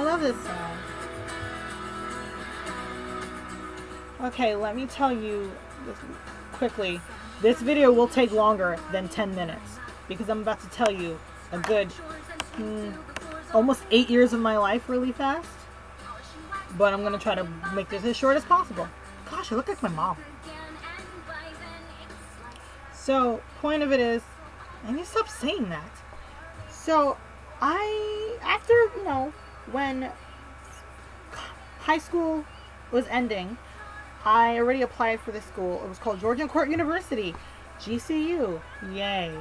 I love this song. Okay, let me tell you this quickly. This video will take longer than 10 minutes because I'm about to tell you a good almost 8 years of my life really fast. But I'm going to try to make this as short as possible. Gosh, I look like my mom. So, point of it is, I need to stop saying that. So, after, when high school was ending, I already applied for this school. It was called Georgian Court University, GCU. Yay.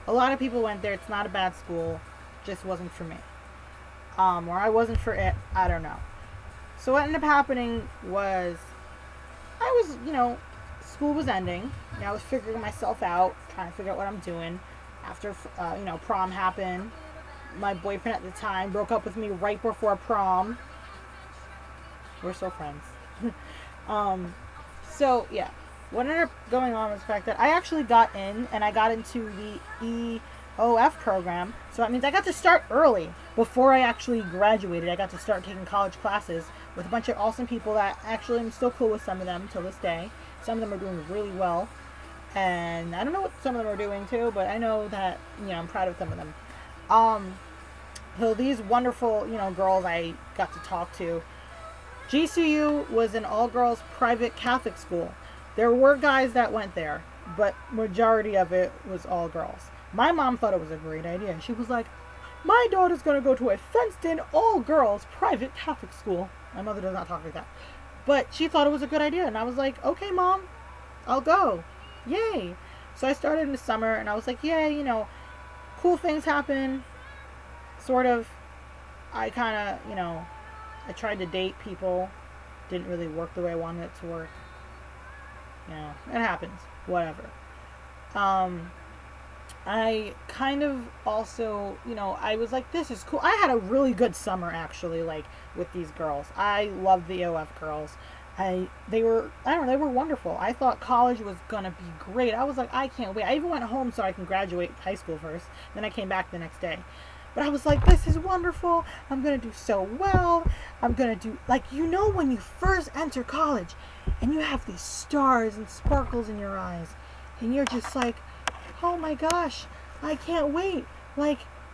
A lot of people went there. It's not a bad school. Just wasn't for me. Or I wasn't for it. I don't know. So what ended up happening was, school was ending. I was figuring myself out, trying to figure out what I'm doing. After, prom happened. My boyfriend at the time broke up with me right before prom. We're still friends. What ended up going on was the fact that I actually got in, and I got into the EOF program. So that means I got to start early. Before I actually graduated, I got to start taking college classes with a bunch of awesome people that actually I'm still cool with some of them till this day. Some of them are doing really well. And I don't know what some of them are doing too, but I know that, I'm proud of some of them. So these wonderful, girls I got to talk to. GCU was an all-girls private Catholic school. There were guys that went there, but majority of it was all girls. My mom thought it was a great idea. She was like, my daughter's going to go to a fenced-in, all-girls private Catholic school. My mother does not talk like that. But she thought it was a good idea, and I was like, okay, Mom, I'll go. Yay. So I started in the summer, and I was like, yay, cool things happen. Sort of. I kind of, I tried to date people. Didn't really work the way I wanted it to work. It happens. Whatever. I kind of also, I was like, this is cool. I had a really good summer, actually, with these girls. I loved the OF girls. They were wonderful. I thought college was going to be great. I was like, I can't wait. I even went home so I can graduate high school first. Then I came back the next day. But I was like, this is wonderful. I'm going to do so well. I'm going to do, when you first enter college and you have these stars and sparkles in your eyes and you're just like, oh my gosh, I can't wait.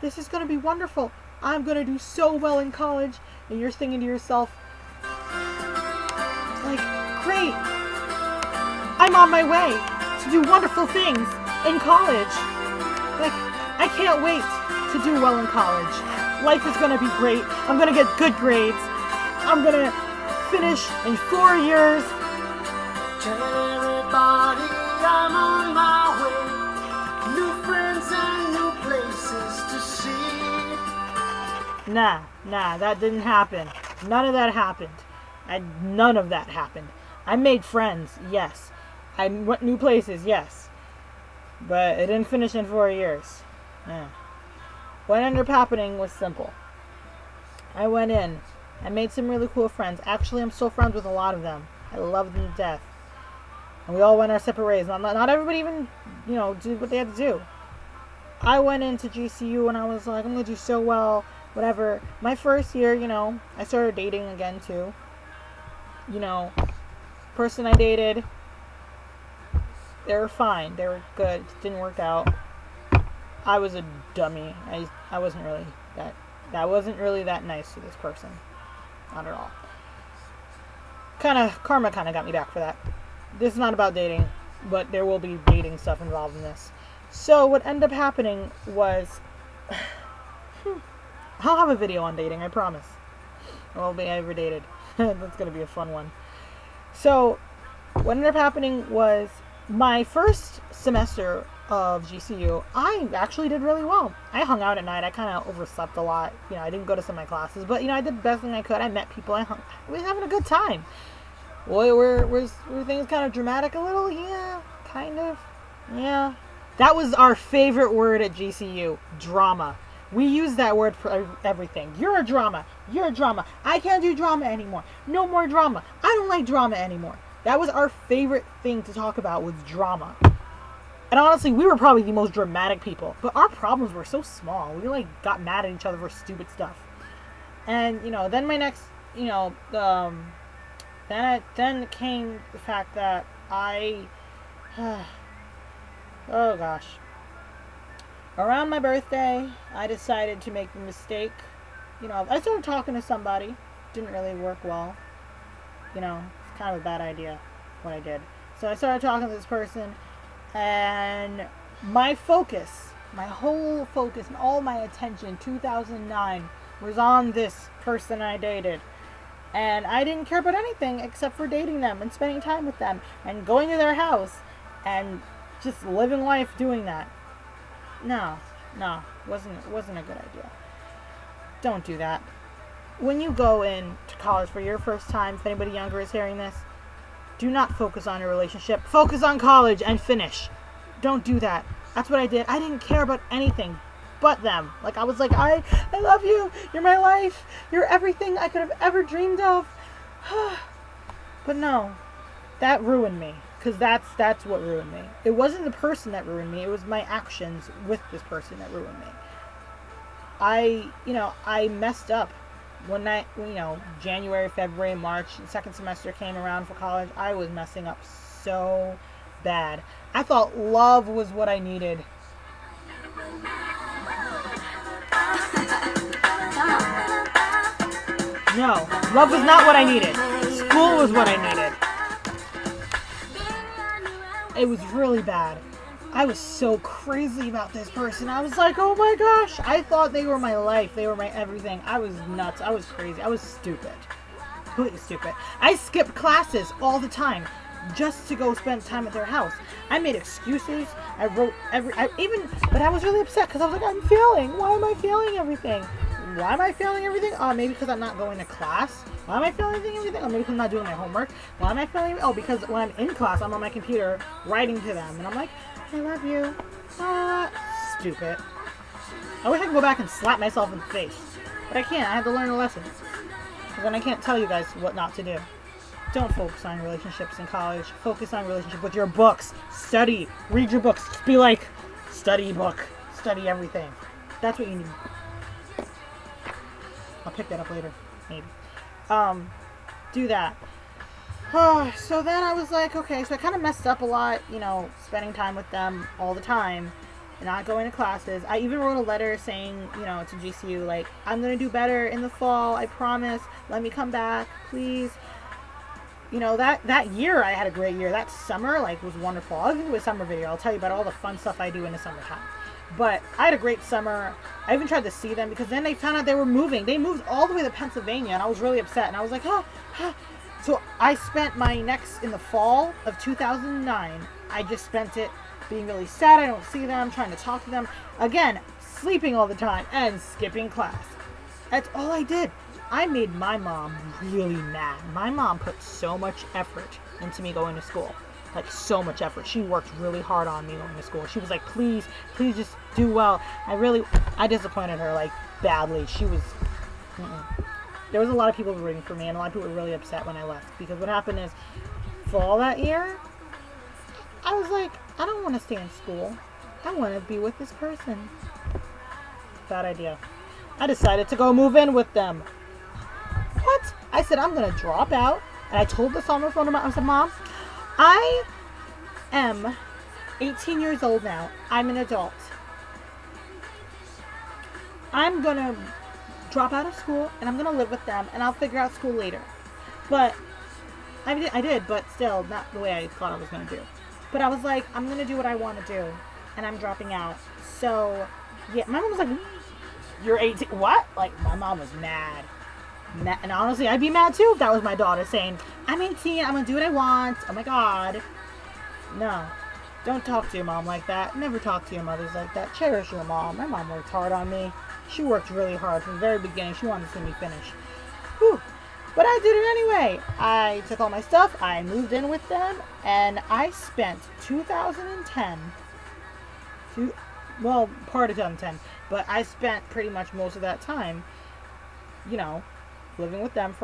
This is going to be wonderful. I'm going to do so well in college. And you're thinking to yourself, great. I'm on my way to do wonderful things in college. I can't wait to do well in college. Life is going to be great. I'm going to get good grades. I'm going to finish in 4 years. Tell everybody I'm on my way. New friends and new places to see. Nah, that didn't happen. None of that happened. None of that happened. I made friends, yes. I went new places, yes. But it didn't finish in 4 years. Yeah. What ended up happening was simple. I went in. I made some really cool friends. Actually, I'm still friends with a lot of them. I love them to death. And we all went our separate ways. Not everybody even, did what they had to do. I went into GCU and I was like, I'm going to do so well, whatever. My first year, I started dating again too. Person I dated, they were fine. They were good. It didn't work out. I was a dummy. I wasn't really that nice to this person. Not at all. Karma kind of got me back for that. This is not about dating, but there will be dating stuff involved in this. So what ended up happening was, I'll have a video on dating, I promise. Well, I ever dated. That's going to be a fun one. So what ended up happening was my first semester of GCU, I actually did really well. I hung out at night. I kind of overslept a lot. I didn't go to some of my classes, but I did the best thing I could. I met people. I was having a good time. Well, were things kind of dramatic a little? Yeah, kind of. Yeah. That was our favorite word at GCU, drama. We use that word for everything. You're a drama. You're a drama. I can't do drama anymore. No more drama. I don't like drama anymore. That was our favorite thing to talk about, was drama. And honestly, we were probably the most dramatic people. But our problems were so small. We got mad at each other for stupid stuff. And then my next, then came the fact that I, oh gosh, around my birthday, I decided to make a mistake. I started talking to somebody. Didn't really work well. It's kind of a bad idea what I did. So I started talking to this person, and my focus, my whole focus, and all my attention, 2009, was on this person I dated. And I didn't care about anything except for dating them and spending time with them and going to their house and just living life doing that. No, wasn't a good idea. Don't do that. When you go in to college for your first time, if anybody younger is hearing this, do not focus on your relationship. Focus on college and finish. Don't do that. That's what I did. I didn't care about anything but them. Like, I was like, I love you. You're my life. You're everything I could have ever dreamed of. But no, that ruined me. Because that's what ruined me. It wasn't the person that ruined me. It was my actions with this person that ruined me. I messed up. When January, February, March, the second semester came around for college, I was messing up so bad. I thought love was what I needed. No, love was not what I needed. School was what I needed. It was really bad. I was so crazy about this person. I was like, oh my gosh. I thought they were my life. They were my everything. I was nuts. I was crazy. I was stupid. Completely stupid. I skipped classes all the time just to go spend time at their house. I made excuses. I wrote but I was really upset because I was like, I'm failing. Why am I failing everything? Why am I failing everything? Oh, maybe because I'm not going to class. Why am I failing everything? Oh, maybe because I'm not doing my homework. Why am I failing? Oh, because when I'm in class, I'm on my computer writing to them. And I'm like, I love you. Stupid. I wish I could go back and slap myself in the face. But I can't. I have to learn a lesson. Because then I can't tell you guys what not to do. Don't focus on relationships in college. Focus on relationship with your books. Study. Read your books. Just be like, study book. Study everything. That's what you need. I'll pick that up later. Maybe. Do that. So then I was like, okay, so I kind of messed up a lot, spending time with them all the time and not going to classes. I even wrote a letter saying, to GCU, like, I'm going to do better in the fall. I promise. Let me come back, please. That year I had a great year. That summer, was wonderful. I'll give you a summer video. I'll tell you about all the fun stuff I do in the summertime. But I had a great summer. I even tried to see them because then they found out they were moving. They moved all the way to Pennsylvania, and I was really upset. And I was like, So I spent in the fall of 2009, I just spent it being really sad. I don't see them, trying to talk to them. Again, sleeping all the time and skipping class. That's all I did. I made my mom really mad. My mom put so much effort into me going to school. So much effort. She worked really hard on me going to school. She was like, please just do well. I disappointed her, badly. She was, There was a lot of people rooting for me, and a lot of people were really upset when I left. Because what happened is, fall that year, I was like, I don't want to stay in school. I want to be with this person. Bad idea. I decided to go move in with them. What? I said, I'm going to drop out. And I told this on the phone to Mom. I said, Mom, I am 18 years old now. I'm an adult. I'm going to drop out of school and I'm going to live with them and I'll figure out school later. But I did, but still not the way I thought I was going to do. But I was like, I'm going to do what I want to do and I'm dropping out. So, yeah, my mom was like, you're 18. What? My mom was mad. And honestly, I'd be mad too if that was my daughter saying, I'm 18, I'm going to do what I want. Oh my God. No. Don't talk to your mom like that. Never talk to your mothers like that. Cherish your mom. My mom worked hard on me. She worked really hard from the very beginning. She wanted to see me finish. Whew. But I did it anyway. I took all my stuff. I moved in with them. And I spent 2010, part of 2010. But I spent pretty much most of that time, living with them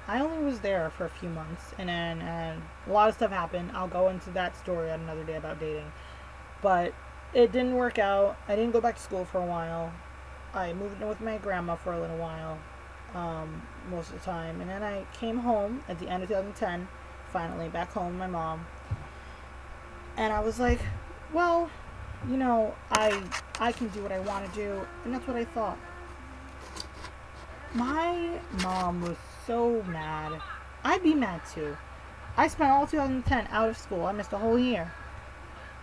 I only was there for a few months, and then a lot of stuff happened. I'll go into that story on another day about dating. But it didn't work out. I didn't go back to school for a while. I moved in with my grandma for a little while. most of the time. And then I came home at the end of 2010, finally back home with my mom. And I was like, well, I can do what I want to do. And that's what I thought. My mom was so mad. I'd be mad too. I spent all 2010 out of school. I missed a whole year.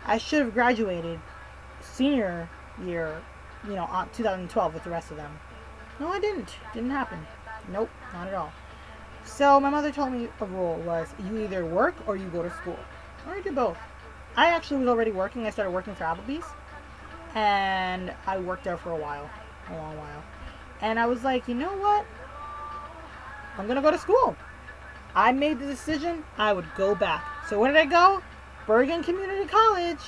I should have graduated senior year, 2012 with the rest of them. No, I didn't. Didn't happen. Nope, not at all. So my mother told me a rule was you either work or you go to school. Or you do both. I actually was already working. I started working for Applebee's. And I worked there for a while. A long while. And I was like, you know what? I'm going to go to school. I made the decision I would go back. So where did I go? Bergen Community College.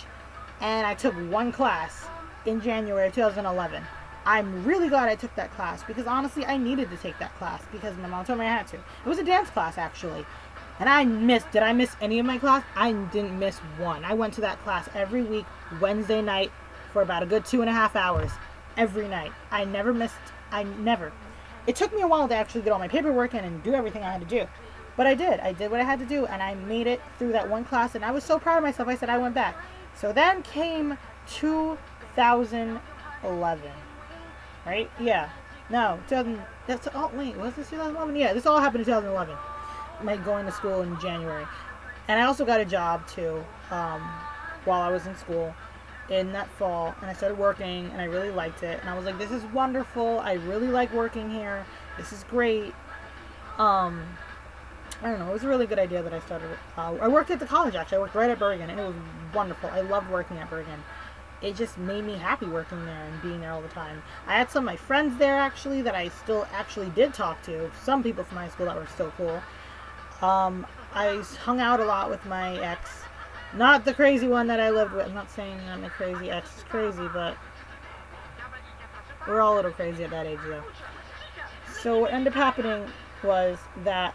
And I took one class in January of 2011. I'm really glad I took that class because honestly I needed to take that class because my mom told me I had to. It was a dance class actually. And did I miss any of my class? I didn't miss one. I went to that class every week, Wednesday night, for about a good 2.5 hours. Every night. I never. It took me a while to actually get all my paperwork in and do everything I had to do. But I did. I did what I had to do and I made it through that one class and I was so proud of myself. I said I went back. So then came 2011. Right? Yeah. No. Was this 2011? Yeah, this all happened in 2011. My going to school in January. And I also got a job too, while I was in school in that fall. And I started working and I really liked it. And I was like, this is wonderful. I really like working here. This is great. I don't know. It was a really good idea that I started. I worked at the college actually. I worked right at Bergen and it was wonderful. I loved working at Bergen. It just made me happy working there and being there all the time. I had some of my friends there actually that I still actually did talk to. Some people from high school that were still cool. I hung out a lot with my ex. Not the crazy one that I lived with. I'm not saying that my crazy ex is crazy, but we're all a little crazy at that age though. So what ended up happening was that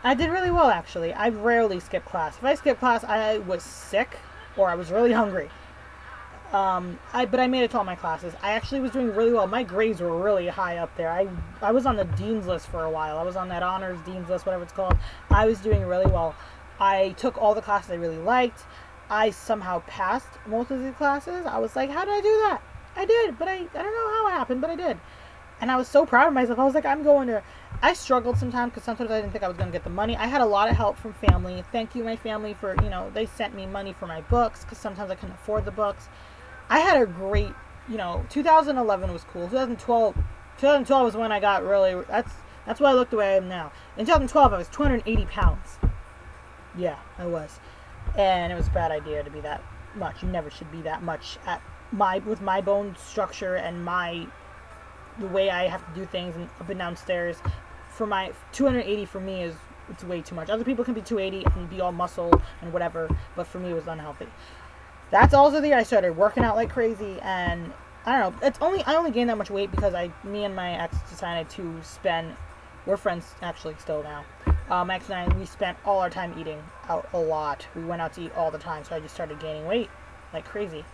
I did really well actually. I rarely skip class. If I skipped class, I was sick or I was really hungry. But I made it to all my classes. I actually was doing really well. My grades were really high up there. I was on the dean's list for a while. I was on that honors dean's list, whatever it's called. I was doing really well. I took all the classes I really liked. I somehow passed most of the classes. I was like, how did I do that? I did, but I don't know how it happened, but I did. And I was so proud of myself. I was like, I struggled sometimes because sometimes I didn't think I was going to get the money. I had a lot of help from family. Thank you, my family, for, they sent me money for my books because sometimes I couldn't afford the books. I had a great, 2011 was cool. 2012 was when I got really, that's why I look the way I am now. In 2012, I was 280 pounds. Yeah, I was. And it was a bad idea to be that much. You never should be that much with my bone structure and the way I have to do things and up and down stairs. For my 280 for me it's way too much. Other people can be 280 and be all muscle and whatever, but for me it was unhealthy. That's also the year I started working out like crazy, and I don't know. I only gained that much weight because me and my ex decided to spend. We're friends actually still now. My ex and I, we spent all our time eating out a lot. We went out to eat all the time, so I just started gaining weight like crazy.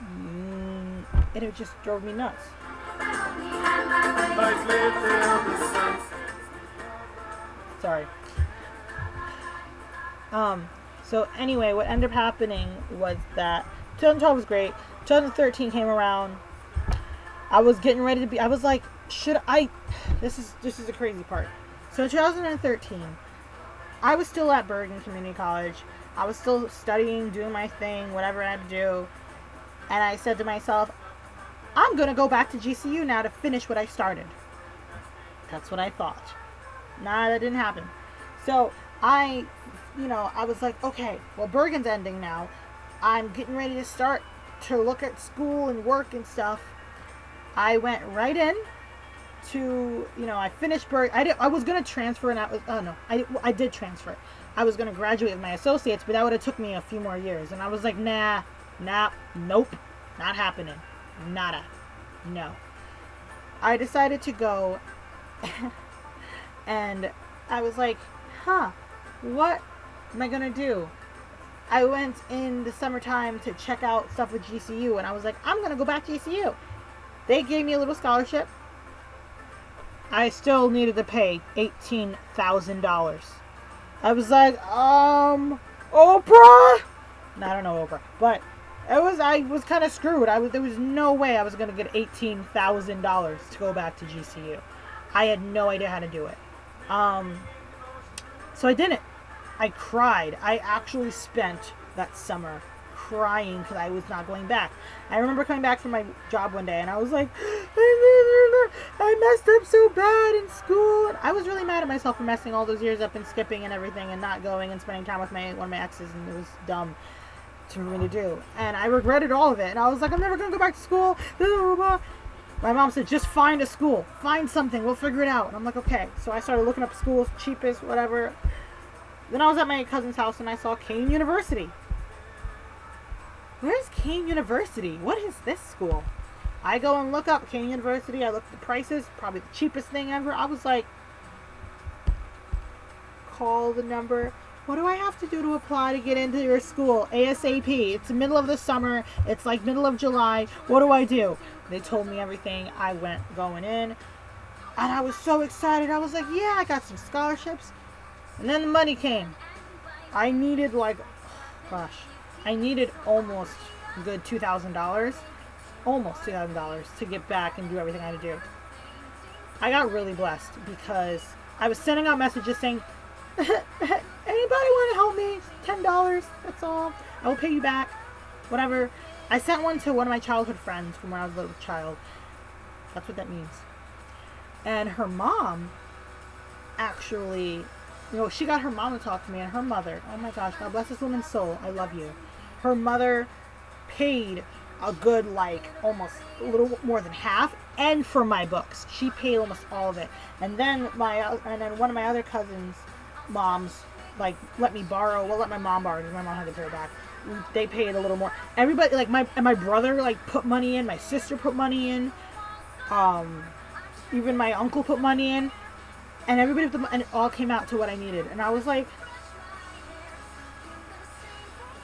And it just drove me nuts. Sorry. So anyway, what ended up happening was that 2012 was great. 2013 came around. I was getting ready to be. I was like, This is the crazy part. So 2013, I was still at Bergen Community College. I was still studying, doing my thing, whatever I had to do. And I said to myself, I'm gonna go back to GCU now to finish what I started. That's what I thought. Nah, that didn't happen. So I was like, okay, well, Bergen's ending now. I'm getting ready to start to look at school and work and stuff. I went right in to, I finished Bergen. I was going to transfer and I did transfer. I was going to graduate with my associates, but that would have took me a few more years. And I was like, nope, not happening. Nada. No. I decided to go and I was like, what am I gonna do? I went in the summertime to check out stuff with GCU and I was like, I'm gonna go back to GCU. They gave me a little scholarship I still needed to pay $18,000. I was like, Oprah? No, I don't know Oprah, but I was kind of screwed. There was no way I was going to get $18,000 to go back to GCU. I had no idea how to do it. So I didn't. I cried. I actually spent that summer crying because I was not going back. I remember coming back from my job one day and I was like, I messed up so bad in school. And I was really mad at myself for messing all those years up and skipping and everything and not going and spending time with one of my exes, and it was dumb for me to do. And I regretted all of it. And I was like, I'm never going to go back to school. My mom said, just find a school. Find something. We'll figure it out. And I'm like, okay. So I started looking up schools, cheapest, whatever. Then I was at my cousin's house and I saw Kane University. Where's Kane University? What is this school? I go and look up Kane University. I look at the prices. Probably the cheapest thing ever. I was like, call the number. What do I have to do to apply to get into your school? ASAP. It's the middle of the summer. It's like middle of July. What do I do? They told me everything. I went going in. And I was so excited. I was like, yeah, I got some scholarships. And then the money came. I needed I needed almost a good $2,000. Almost $2,000 to get back and do everything I had to do. I got really blessed because I was sending out messages saying, anybody want to help me? $10, that's all. I will pay you back. Whatever. I sent one to one of my childhood friends from when I was a little child. That's what that means. And her mom actually, she got her mom to talk to me, and her mother, oh my gosh, God bless this woman's soul, I love you. Her mother paid a good, almost a little more than half, and for my books. She paid almost all of it. And then one of my other cousins' moms, let me borrow, let my mom borrow, because my mom had to pay her back. They paid a little more. Everybody, my brother, put money in, my sister put money in, even my uncle put money in, and everybody, and it all came out to what I needed. And I was like,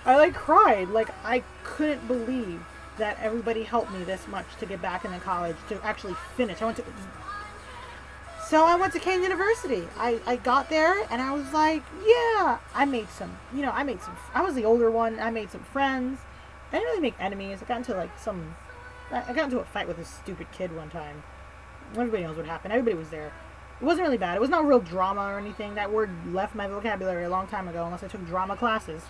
I cried. I couldn't believe that everybody helped me this much to get back into college, to actually finish. So I went to Kane University. I got there and I was like, yeah, I was the older one. I made some friends. I didn't really make enemies. I got into a fight with this stupid kid one time. Everybody knows what happened. Everybody was there. It wasn't really bad. It was not real drama or anything. That word left my vocabulary a long time ago, unless I took drama classes.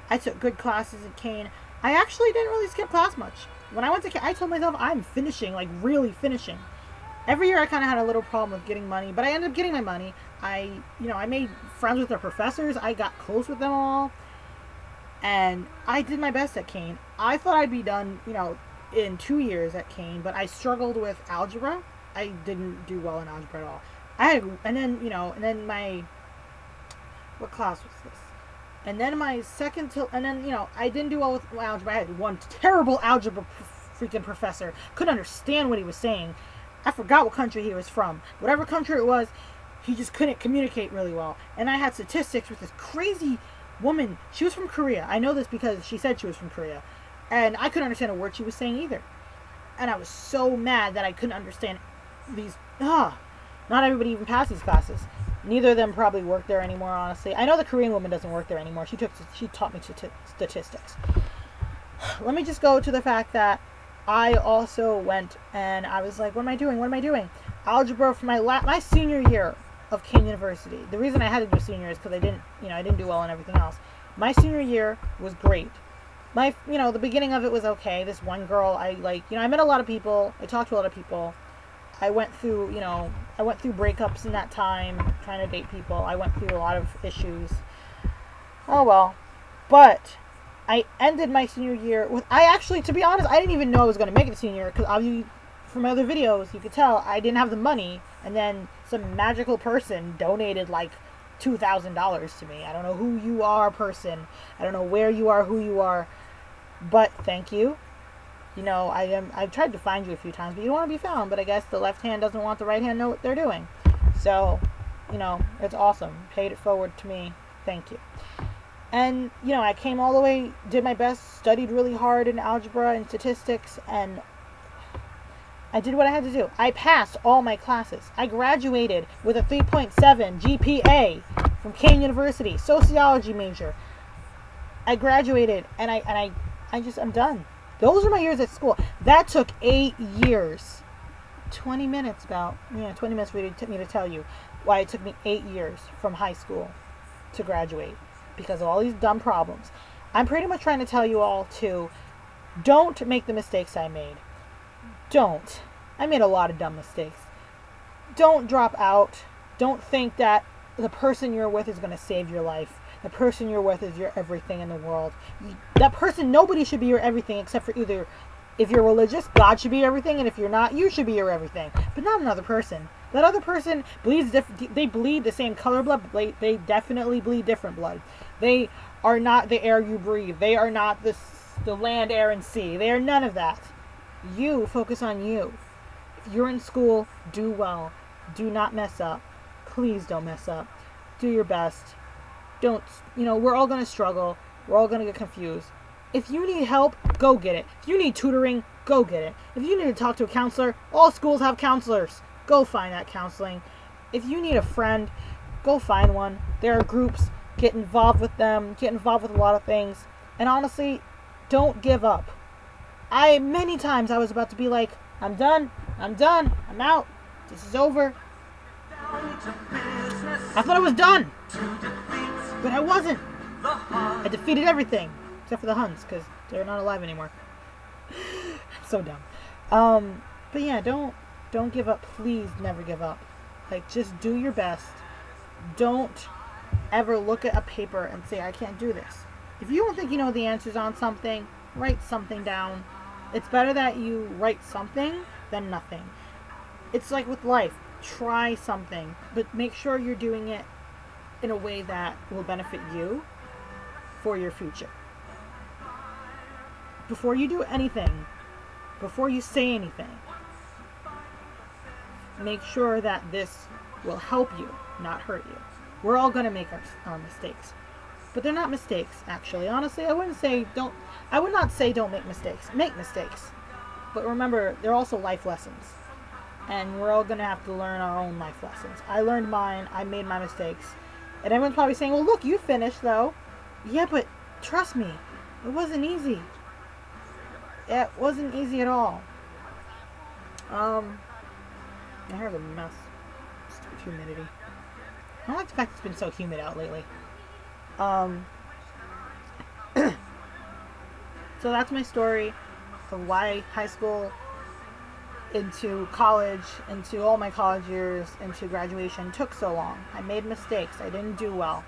I took good classes at Kane. I actually didn't really skip class much. When I went to Kane, I told myself I'm finishing, really finishing. Every year I kind of had a little problem with getting money, but I ended up getting my money. I made friends with the professors. I got close with them all. And I did my best at Kane. I thought I'd be done, in 2 years at Kane, but I struggled with algebra. I didn't do well in algebra at all. What class was this? And then I didn't do well with algebra. I had one terrible algebra freaking professor. Couldn't understand what he was saying. I forgot what country he was from. Whatever country it was, he just couldn't communicate really well. And I had statistics with this crazy woman. She was from Korea. I know this because she said she was from Korea. And I couldn't understand a word she was saying either. And I was so mad that I couldn't understand these. Not everybody even passed these classes. Neither of them probably work there anymore, honestly. I know the Korean woman doesn't work there anymore. She taught me statistics. Let me just go to the fact that I also went and I was like, what am I doing? Algebra for my senior year of Kane University. The reason I had to do senior is because I didn't do well in everything else. My senior year was great. The beginning of it was okay. This one girl I met a lot of people. I talked to a lot of people. I went through breakups in that time, trying to date people. I went through a lot of issues. Oh well. But I ended my senior year with, to be honest, I didn't even know I was going to make it to senior year, because from my other videos, you could tell I didn't have the money, and then some magical person donated $2,000 to me. I don't know who you are, person. I don't know where you are, who you are, but thank you. I've tried to find you a few times, but you don't want to be found, but I guess the left hand doesn't want the right hand to know what they're doing. So, it's awesome. Paid it forward to me. Thank you. And, I came all the way, did my best, studied really hard in algebra and statistics, and I did what I had to do. I passed all my classes. I graduated with a 3.7 GPA from Kane University, sociology major. I graduated, and I'm done. Those are my years at school. That took 8 years. 20 minutes about. 20 minutes for me to tell you why it took me 8 years from high school to graduate because of all these dumb problems. I'm pretty much trying to tell you all to don't make the mistakes I made. Don't. I made a lot of dumb mistakes. Don't drop out. Don't think that the person you're with is going to save your life. The person you're with is your everything in the world. That person, nobody should be your everything except for either, if you're religious, God should be everything, and if you're not, you should be your everything. But not another person. That other person bleeds they bleed the same color blood. They definitely bleed different blood. They are not the air you breathe. They are not the land, air, and sea. They are none of that. You focus on you. If you're in school, do well. Do not mess up. Please don't mess up. Do your best. Don't, we're all going to struggle. We're all going to get confused. If you need help, go get it. If you need tutoring, go get it. If you need to talk to a counselor, all schools have counselors. Go find that counseling. If you need a friend, go find one. There are groups. Get involved with them. Get involved with a lot of things. And honestly, don't give up. Many times I was about to be like, I'm done, I'm out, this is over. I thought I was done, but I wasn't. I defeated everything, except for the Huns, because they're not alive anymore. So dumb. But yeah, don't give up. Please never give up. Like, just do your best. Don't ever look at a paper and say, I can't do this. If you don't think you know the answers on something, write something down. It's better that you write something than nothing. It's like with life. Try something, but make sure you're doing it in a way that will benefit you for your future. Before you do anything, before you say anything, make sure that this will help you, not hurt you. We're all going to make our mistakes. But they're not mistakes, actually. Honestly, I would not say don't make mistakes. Make mistakes. But remember, they're also life lessons. And we're all going to have to learn our own life lessons. I learned mine. I made my mistakes. And everyone's probably saying, well, look, you finished, though. Yeah, but trust me, it wasn't easy. It wasn't easy at all. My hair's a mess. Stupid humidity. I don't like the fact it's been so humid out lately. So that's my story of why high school, into college, into all my college years, into graduation took so long. I made mistakes. I didn't do well.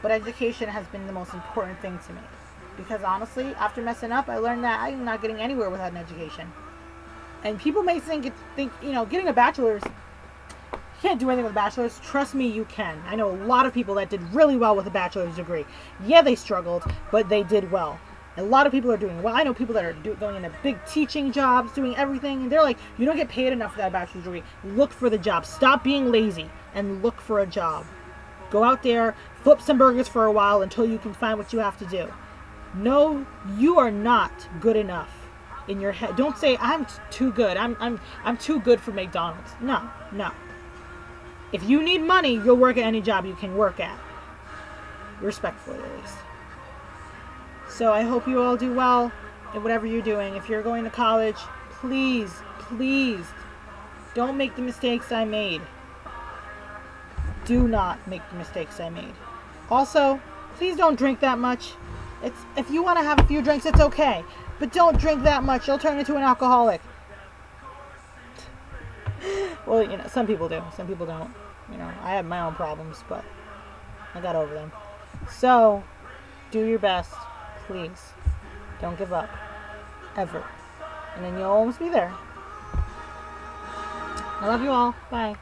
But education has been the most important thing to me. Because honestly, after messing up, I learned that I'm not getting anywhere without an education. And people may think getting a bachelor's, you can't do anything with a bachelor's. Trust me, you can. I know a lot of people that did really well with a bachelor's degree. Yeah, they struggled, but they did well. A lot of people are doing well. I know people that are going into big teaching jobs, doing everything, and they're like, you don't get paid enough for that bachelor's degree. Look for the job. Stop being lazy and look for a job. Go out there, flip some burgers for a while until you can find what you have to do. No, you are not good enough in your head. Don't say, I'm too good. I'm too good for McDonald's. No. If you need money, you'll work at any job you can work at. Respectfully, at least. So I hope you all do well in whatever you're doing. If you're going to college, please don't make the mistakes I made. Do not make the mistakes I made. Also, please don't drink that much. If you want to have a few drinks, it's okay. But don't drink that much. You'll turn into an alcoholic. Well, some people do. Some people don't. I have my own problems, but I got over them. So, do your best. Please. Don't give up. Ever. And then you'll almost be there. I love you all. Bye.